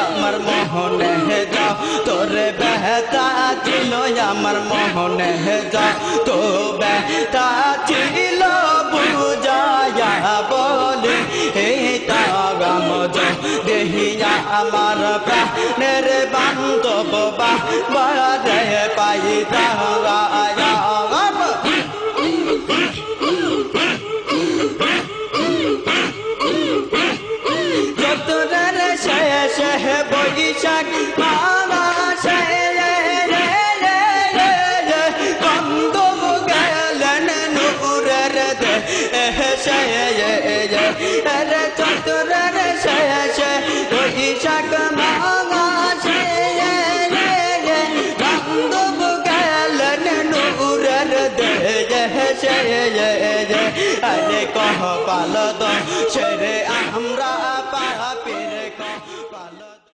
আমার মোহনে যাও তোরে বেহতা ছিল আমার মোহনে যাও তো বেহতা ছিল বুঝায়া বলি এই তাগাম দেহিয়া আমার প্রাণের বান্ধব বারে পাই তাগায়া চতুরের শেষে বৈশাখ মাসে বান্ধব গেলেন নূরের দেশে চতুরের শেষে বৈশাখ মাসে বান্ধব গেলেন নূরের দেশে আরে কহ পাল দো সেরে আমরা পাপের কহ পাল